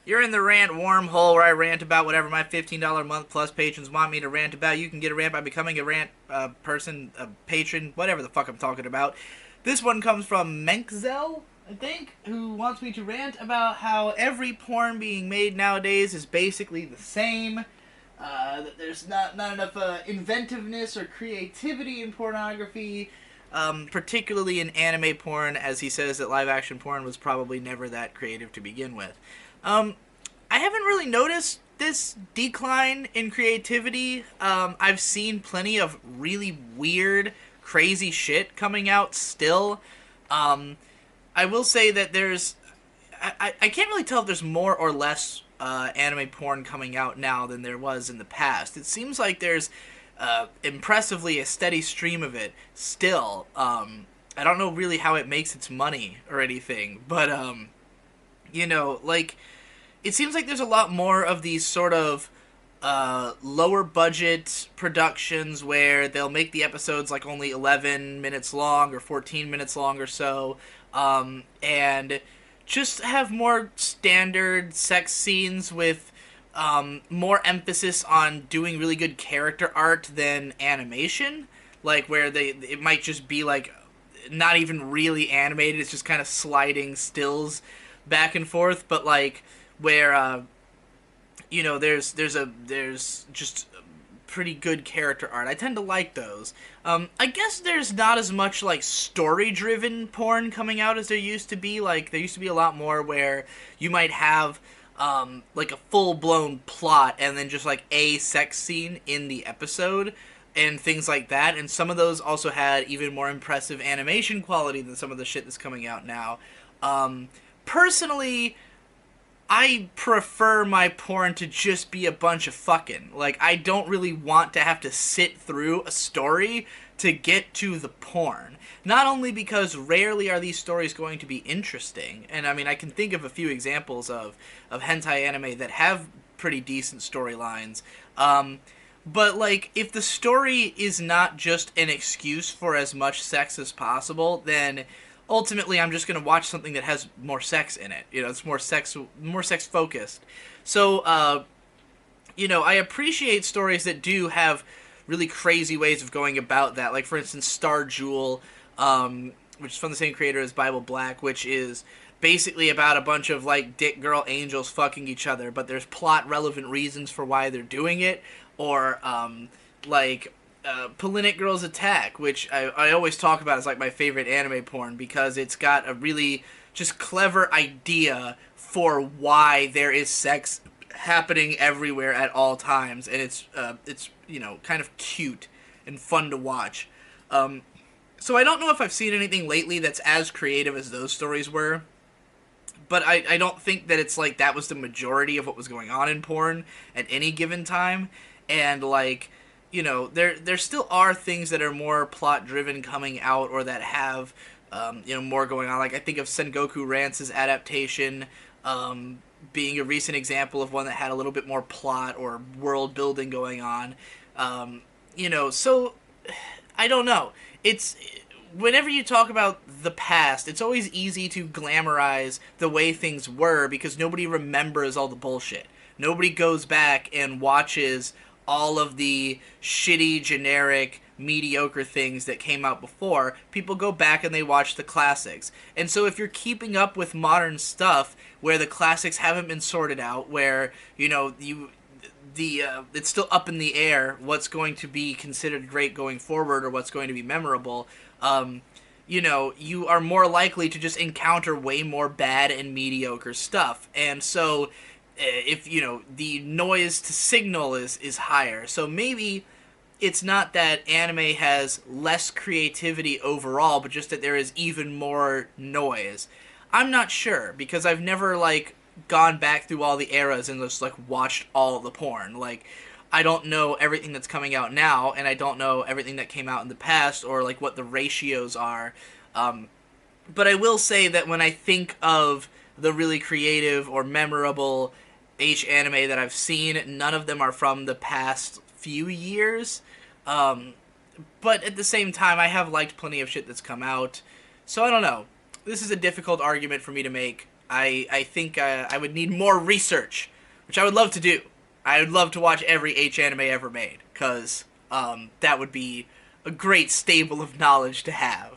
You're in the rant wormhole where I rant about whatever my $15 a month plus patrons want me to rant about. You can get a rant by becoming a rant person, a patron, whatever the fuck I'm talking about. This one comes from Menkzel, I think, who wants me to rant about how every porn being made nowadays is basically the same. That there's not enough inventiveness or creativity in pornography, particularly in anime porn, as he says that live action porn was probably never that creative to begin with. Um, I haven't really noticed this decline in creativity. I've seen plenty of really weird, crazy shit coming out still. Um, I will say that I can't really tell if there's more or less anime porn coming out now than there was in the past. It seems like there's impressively a steady stream of it still. I don't know really how it makes its money or anything, but like it seems like there's a lot more of these sort of lower budget productions where they'll make the episodes like only 11 minutes long or 14 minutes long or so, and just have more standard sex scenes with more emphasis on doing really good character art than animation, like where it might just be like not even really animated, it's just kind of sliding stills back and forth, but like where there's just pretty good character art. I tend to like those. I guess there's not as much like story driven porn coming out as there used to be. Like there used to be a lot more where you might have like a full blown plot and then just like a sex scene in the episode and things like that. And some of those also had even more impressive animation quality than some of the shit that's coming out now. Personally, I prefer my porn to just be a bunch of fucking. Like, I don't really want to have to sit through a story to get to the porn. Not only because rarely are these stories going to be interesting, and I mean, I can think of a few examples of hentai anime that have pretty decent storylines, but, like, if the story is not just an excuse for as much sex as possible, then ultimately I'm just going to watch something that has more sex in it. It's more sex focused. So, I appreciate stories that do have really crazy ways of going about that. Like, for instance, Star Jewel, which is from the same creator as Bible Black, which is basically about a bunch of, like, dick girl angels fucking each other, but there's plot relevant reasons for why they're doing it. Or, like, Polinic Girls Attack, which I always talk about as like my favorite anime porn because it's got a really just clever idea for why there is sex happening everywhere at all times, and it's kind of cute and fun to watch. So I don't know if I've seen anything lately that's as creative as those stories were, but I don't think that it's like that was the majority of what was going on in porn at any given time, and like there still are things that are more plot driven coming out or that have more going on. Like I think of Sengoku Rance's adaptation being a recent example of one that had a little bit more plot or world building going on. So I don't know. It's whenever you talk about the past, it's always easy to glamorize the way things were because nobody remembers all the bullshit. Nobody goes back and watches all of the shitty, generic, mediocre things that came out before. People go back and they watch the classics. And so if you're keeping up with modern stuff where the classics haven't been sorted out, where, it's still up in the air what's going to be considered great going forward or what's going to be memorable, you are more likely to just encounter way more bad and mediocre stuff. And so if the noise to signal is higher, so maybe it's not that anime has less creativity overall, but just that there is even more noise. I'm not sure because I've never like gone back through all the eras and just like watched all the porn. Like I don't know everything that's coming out now, and I don't know everything that came out in the past or like what the ratios are. But I will say that when I think of the really creative or memorable H anime that I've seen, none of them are from the past few years. But at the same time, I have liked plenty of shit that's come out. So I don't know. This is a difficult argument for me to make. I think I would need more research, which I would love to do. I would love to watch every H anime ever made, because that would be a great stable of knowledge to have.